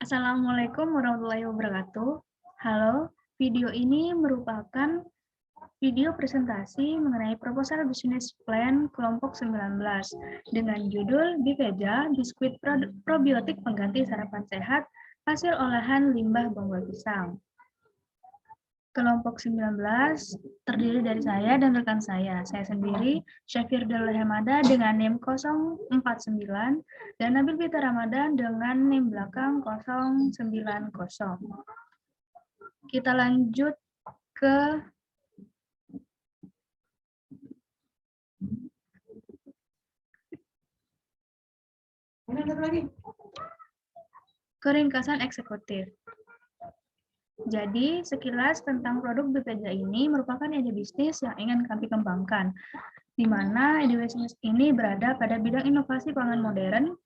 Assalamualaikum warahmatullahi wabarakatuh. Halo, video ini merupakan video presentasi mengenai proposal bisnis plan kelompok 19 dengan judul BIPEJA, Biskuit Probiotik Pengganti Sarapan Sehat, hasil olahan limbah bonggol pisang. Kelompok 19 terdiri dari saya dan rekan saya. Saya sendiri, Syafir Dalal Hemada dengan NIM 049 dan Nabil Fitra Ramadan dengan NIM belakang 090. Kita lanjut ke ringkasan eksekutif. Jadi, sekilas tentang produk BIPEJA ini merupakan ide bisnis yang ingin kami kembangkan, di mana ide bisnis ini berada pada bidang inovasi pangan modern.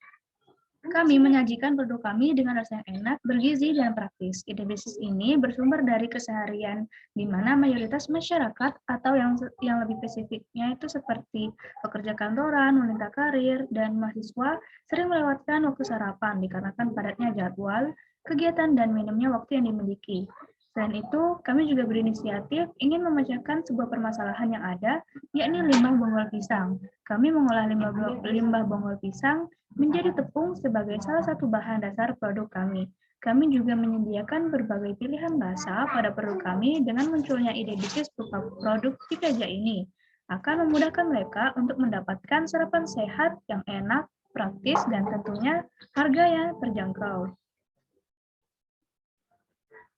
Kami menyajikan produk kami dengan rasa yang enak, bergizi, dan praktis. Ide bisnis ini bersumber dari keseharian, di mana mayoritas masyarakat atau yang lebih spesifiknya itu seperti pekerja kantoran, wanita karir, dan mahasiswa sering melewatkan waktu sarapan dikarenakan padatnya jadwal, kegiatan, dan minimnya waktu yang dimiliki. Selain itu, kami juga berinisiatif ingin memecahkan sebuah permasalahan yang ada, yakni limbah bonggol pisang. Kami mengolah limbah bonggol pisang menjadi tepung sebagai salah satu bahan dasar produk kami. Kami juga menyediakan berbagai pilihan rasa pada produk kami dengan munculnya ide bisnis berupa produk BIPEJA ini akan memudahkan mereka untuk mendapatkan sarapan sehat yang enak, praktis, dan tentunya harga yang terjangkau.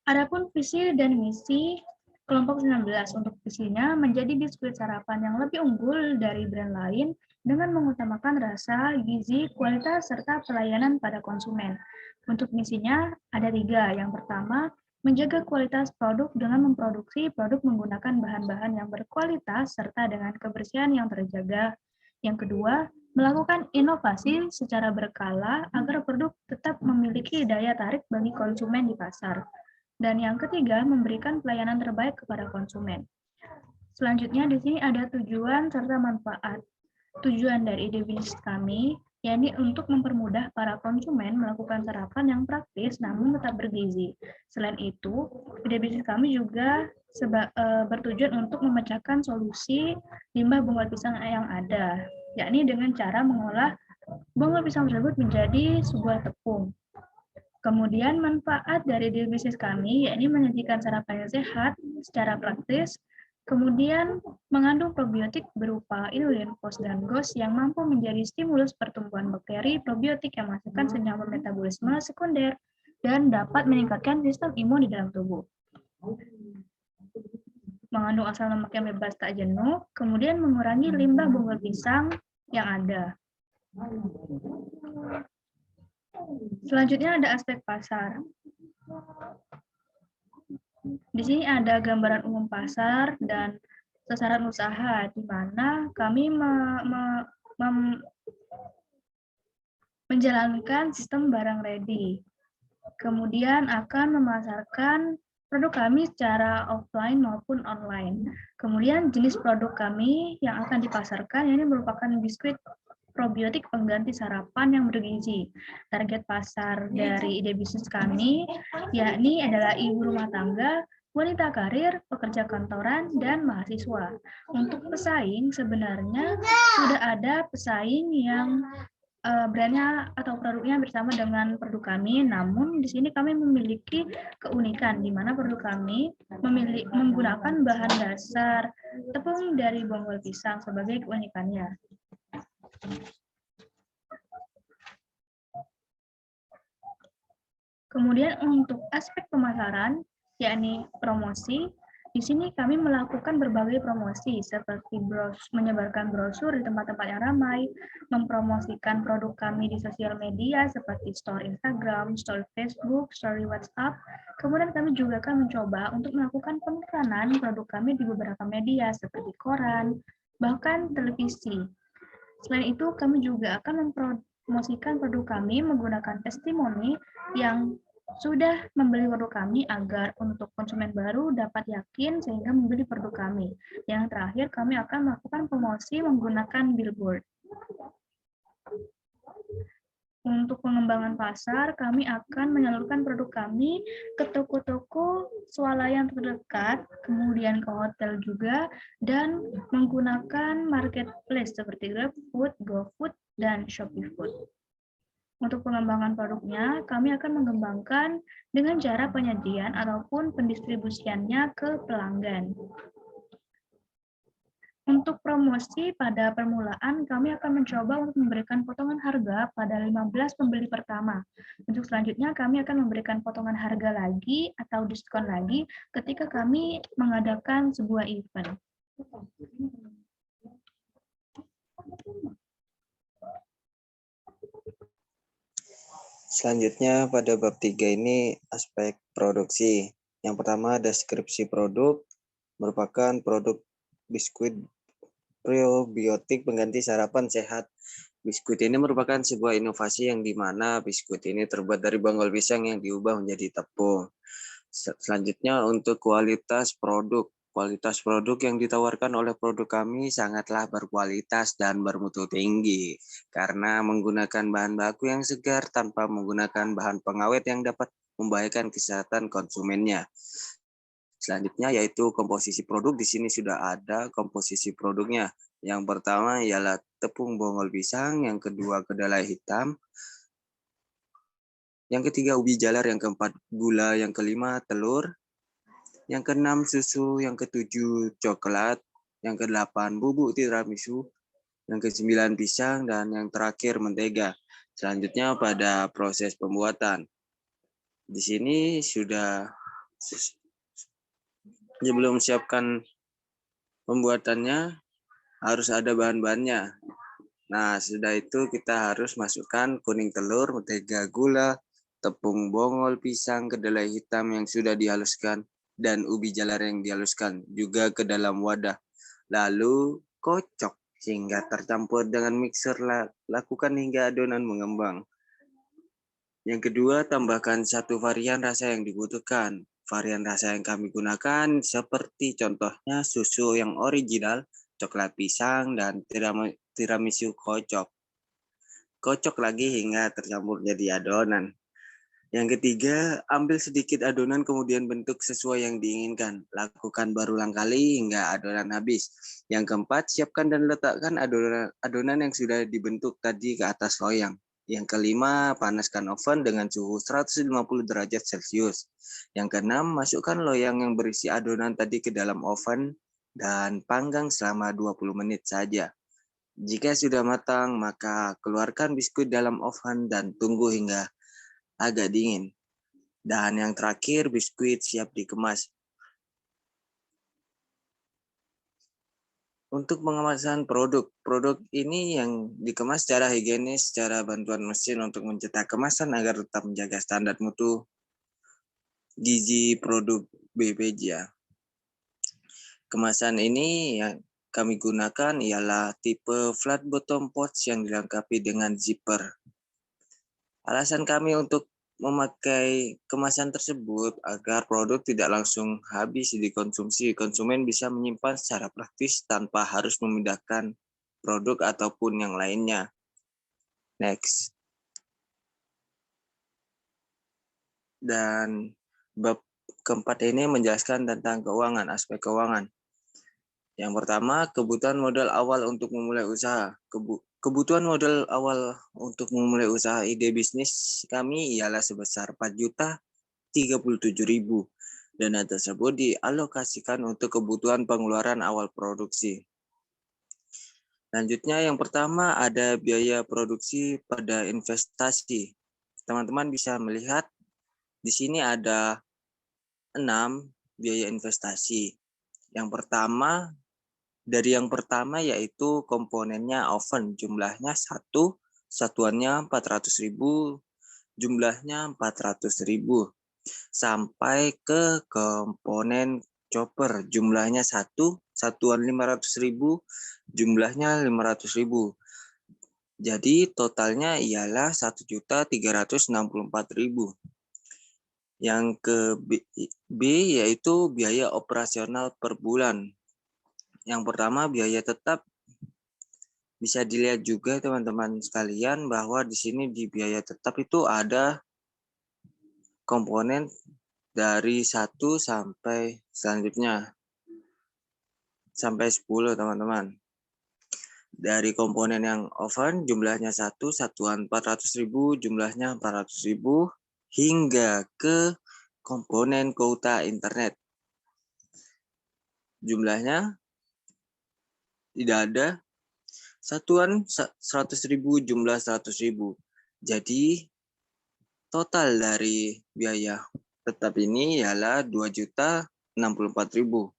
Adapun visi dan misi kelompok 19 untuk visinya menjadi biskuit sarapan yang lebih unggul dari brand lain dengan mengutamakan rasa, gizi, kualitas, serta pelayanan pada konsumen. Untuk misinya ada 3. Yang pertama, menjaga kualitas produk dengan memproduksi produk menggunakan bahan-bahan yang berkualitas serta dengan kebersihan yang terjaga. Yang kedua, melakukan inovasi secara berkala agar produk tetap memiliki daya tarik bagi konsumen di pasar. Dan yang ketiga, memberikan pelayanan terbaik kepada konsumen. Selanjutnya, di sini ada tujuan serta manfaat. Tujuan dari ide bisnis kami, yakni untuk mempermudah para konsumen melakukan sarapan yang praktis namun tetap bergizi. Selain itu, ide bisnis kami juga bertujuan untuk memecahkan solusi limbah bonggol pisang yang ada, yakni dengan cara mengolah bonggol pisang tersebut menjadi sebuah tepung. Kemudian manfaat dari ide bisnis kami, yakni menyajikan sarapan yang sehat secara praktis, kemudian mengandung probiotik berupa inulin, fos, dan GOS yang mampu menjadi stimulus pertumbuhan bakteri, probiotik yang menghasilkan senyawa metabolisme sekunder, dan dapat meningkatkan sistem imun di dalam tubuh. Mengandung asam lemak yang bebas tak jenuh, kemudian mengurangi limbah bonggol pisang yang ada. Selanjutnya ada aspek pasar. Di sini ada gambaran umum pasar dan sasaran usaha, di mana kami menjalankan sistem barang ready. Kemudian akan memasarkan produk kami secara offline maupun online. Kemudian jenis produk kami yang akan dipasarkan ini merupakan biskuit probiotik pengganti sarapan yang bergizi. Target pasar dari ide bisnis kami yakni adalah ibu rumah tangga, wanita karir, pekerja kantoran, dan mahasiswa. Untuk pesaing sebenarnya sudah ada pesaing yang brandnya atau produknya bersama dengan produk kami, namun di sini kami memiliki keunikan di mana produk kami menggunakan bahan dasar tepung dari bonggol pisang sebagai keunikannya. Kemudian untuk aspek pemasaran, yakni promosi, di sini kami melakukan berbagai promosi seperti menyebarkan brosur di tempat-tempat yang ramai, mempromosikan produk kami di sosial media seperti store Instagram, store Facebook, story WhatsApp. Kemudian kami juga akan mencoba untuk melakukan penekanan produk kami di beberapa media seperti koran, bahkan televisi. Selain itu, kami juga akan mempromosikan produk kami menggunakan testimoni yang sudah membeli produk kami agar untuk konsumen baru dapat yakin sehingga membeli produk kami. Yang terakhir, kami akan melakukan promosi menggunakan billboard. Untuk pengembangan pasar, kami akan menyalurkan produk kami ke toko-toko swalayan terdekat, kemudian ke hotel juga, dan menggunakan marketplace seperti GrabFood, GoFood, dan ShopeeFood. Untuk pengembangan produknya, kami akan mengembangkan dengan cara penyajian ataupun pendistribusiannya ke pelanggan. Untuk promosi pada permulaan, kami akan mencoba untuk memberikan potongan harga pada 15 pembeli pertama. Untuk selanjutnya, kami akan memberikan potongan harga lagi atau diskon lagi ketika kami mengadakan sebuah event. Selanjutnya pada bab 3 ini aspek produksi. Yang pertama deskripsi produk, merupakan produk biskuit probiotik pengganti sarapan sehat. Biskuit ini merupakan sebuah inovasi yang dimana biskuit ini terbuat dari bangol pisang yang diubah menjadi tepung. Selanjutnya untuk kualitas produk. Kualitas produk yang ditawarkan oleh produk kami sangatlah berkualitas dan bermutu tinggi karena menggunakan bahan baku yang segar tanpa menggunakan bahan pengawet yang dapat membahayakan kesehatan konsumennya. Selanjutnya yaitu komposisi produk. Di sini sudah ada komposisi produknya. Yang pertama ialah tepung bongol pisang, yang kedua kedelai hitam, yang ketiga ubi jalar, yang keempat gula, yang kelima telur, yang keenam susu, yang ketujuh coklat, yang kedelapan bubuk tiramisu, yang kesembilan pisang, dan yang terakhir mentega. Selanjutnya pada proses pembuatan. Di sini sudah sebelum siapkan pembuatannya harus ada bahan-bahannya. Nah, sudah itu kita harus masukkan kuning telur, mentega, gula, tepung bongol pisang, kedelai hitam yang sudah dihaluskan, dan ubi jalar yang dihaluskan juga ke dalam wadah. Lalu kocok sehingga tercampur dengan mixer, lakukan hingga adonan mengembang. Yang kedua, tambahkan satu varian rasa yang dibutuhkan. Varian rasa yang kami gunakan seperti contohnya susu yang original, coklat pisang, dan tiramisu kocok. Kocok lagi hingga tercampur jadi adonan. Yang ketiga, ambil sedikit adonan kemudian bentuk sesuai yang diinginkan. Lakukan berulang kali hingga adonan habis. Yang keempat, siapkan dan letakkan adonan yang sudah dibentuk tadi ke atas loyang. Yang kelima, panaskan oven dengan suhu 150 derajat Celcius. Yang keenam, masukkan loyang yang berisi adonan tadi ke dalam oven dan panggang selama 20 menit saja. Jika sudah matang, maka keluarkan biskuit dalam oven dan tunggu hingga agak dingin. Dan yang terakhir, biskuit siap dikemas. Untuk pengemasan produk ini yang dikemas secara higienis, secara bantuan mesin untuk mencetak kemasan agar tetap menjaga standar mutu gizi produk BPJA. Kemasan ini yang kami gunakan ialah tipe flat bottom pouch yang dilengkapi dengan zipper. Alasan kami untuk memakai kemasan tersebut agar produk tidak langsung habis dikonsumsi. Konsumen bisa menyimpan secara praktis tanpa harus memindahkan produk ataupun yang lainnya. Next. Dan bab keempat ini menjelaskan tentang keuangan, aspek keuangan. Yang pertama, kebutuhan modal awal untuk memulai usaha. Kebutuhan modal awal untuk memulai usaha ide bisnis kami ialah sebesar 4.037.000. Dana tersebut dialokasikan untuk kebutuhan pengeluaran awal produksi. Selanjutnya yang pertama ada biaya produksi pada investasi. Teman-teman bisa melihat di sini ada 6 biaya investasi. Yang pertama yaitu komponennya oven, jumlahnya 1, satuannya 400.000, jumlahnya 400.000. Sampai ke komponen chopper, jumlahnya 1, satuan 500.000, jumlahnya 500.000. Jadi totalnya ialah 1.364.000. Yang ke B yaitu biaya operasional per bulan. Yang pertama biaya tetap Bisa dilihat juga teman-teman sekalian bahwa di sini di biaya tetap itu ada komponen dari 1 sampai selanjutnya sampai 10 teman-teman. Dari komponen yang oven jumlahnya 1, satuan 400.000, jumlahnya 400.000 hingga ke komponen kuota internet. Jumlahnya tidak ada, satuan 100.000, jumlah 100.000. Jadi total dari biaya tetap ini ialah 2.064.000.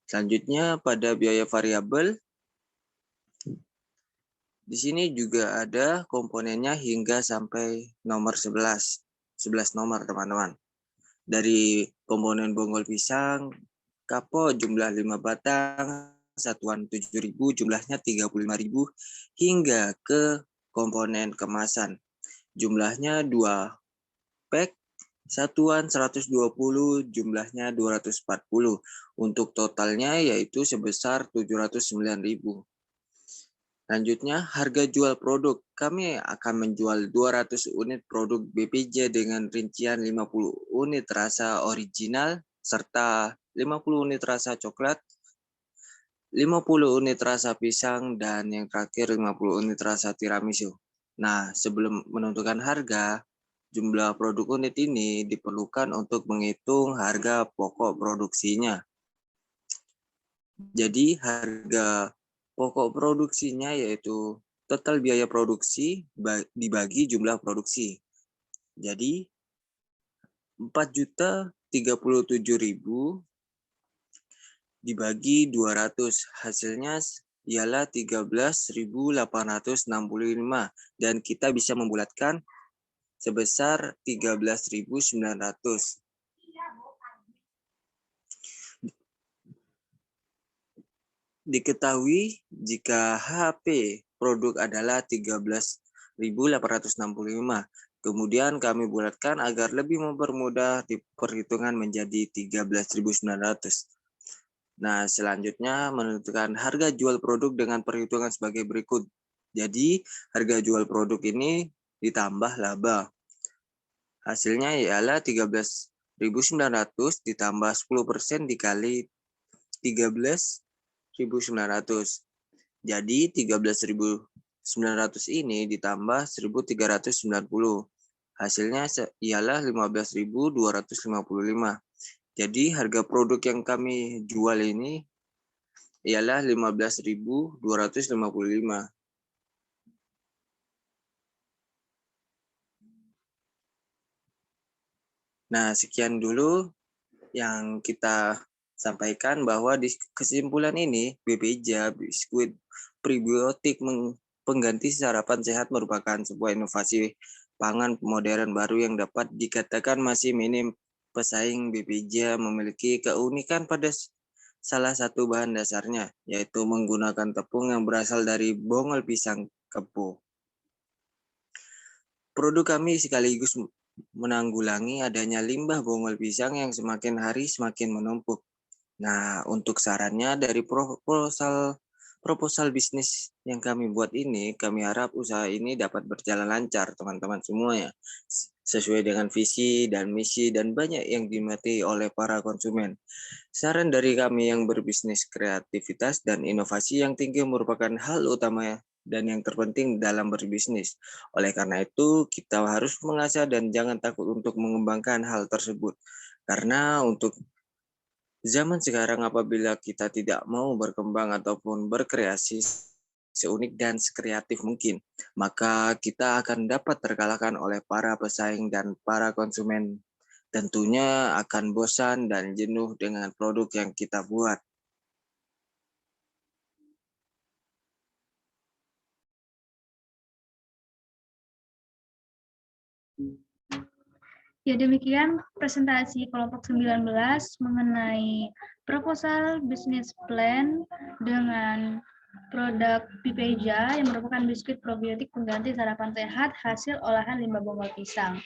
Selanjutnya pada biaya variabel, di sini juga ada komponennya hingga sampai nomor 11. 11 nomor teman-teman. Dari komponen bonggol pisang, kapok jumlah 5 batang, satuan 7.000, jumlahnya 35.000 hingga ke komponen kemasan. Jumlahnya 2 pack, satuan 120, jumlahnya 240. Untuk totalnya yaitu sebesar 709.000. Selanjutnya, harga jual produk. Kami akan menjual 200 unit produk BPJ dengan rincian 50 unit rasa original, serta 50 unit rasa coklat, 50 unit rasa pisang, dan yang terakhir 50 unit rasa tiramisu. Nah, sebelum menentukan harga, jumlah produk unit ini diperlukan untuk menghitung harga pokok produksinya. Jadi, harga pokok produksinya yaitu total biaya produksi dibagi jumlah produksi. Jadi 4.037.000 dibagi 200, hasilnya ialah 13.865 dan kita bisa membulatkan sebesar 13.900. Diketahui jika HP produk adalah 13.865. Kemudian kami bulatkan agar lebih mempermudah di perhitungan menjadi 13.900. Nah, selanjutnya menentukan harga jual produk dengan perhitungan sebagai berikut. Jadi, harga jual produk ini ditambah laba. Hasilnya ialah 13.900 ditambah 10% dikali 13.900. Jadi 13.900 ini ditambah 1.390. Hasilnya ialah 15.255. Jadi harga produk yang kami jual ini ialah 15.255. Nah, sekian dulu yang kita sampaikan bahwa di kesimpulan ini BPJ biskuit prebiotik pengganti sarapan sehat merupakan sebuah inovasi pangan modern baru yang dapat dikatakan masih minim pesaing. BPJ memiliki keunikan pada salah satu bahan dasarnya, yaitu menggunakan tepung yang berasal dari bonggol pisang kepo. Produk kami sekaligus menanggulangi adanya limbah bonggol pisang yang semakin hari semakin menumpuk. Nah, untuk sarannya dari proposal bisnis yang kami buat ini, kami harap usaha ini dapat berjalan lancar, teman-teman semuanya, sesuai dengan visi dan misi dan banyak yang diminati oleh para konsumen. Saran dari kami yang berbisnis kreativitas dan inovasi yang tinggi merupakan hal utama dan yang terpenting dalam berbisnis. Oleh karena itu, kita harus mengasah dan jangan takut untuk mengembangkan hal tersebut. Karena untuk zaman sekarang apabila kita tidak mau berkembang ataupun berkreasi seunik dan sekreatif mungkin, maka kita akan dapat terkalahkan oleh para pesaing dan para konsumen. Tentunya akan bosan dan jenuh dengan produk yang kita buat. Ya, demikian presentasi kelompok 19 mengenai proposal business plan dengan produk Pipeja yang merupakan biskuit probiotik pengganti sarapan sehat hasil olahan limbah bonggol pisang.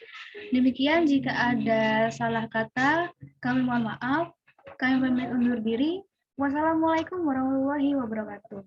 Demikian, jika ada salah kata, kami mohon maaf. Kami pamit undur diri. Wassalamualaikum warahmatullahi wabarakatuh.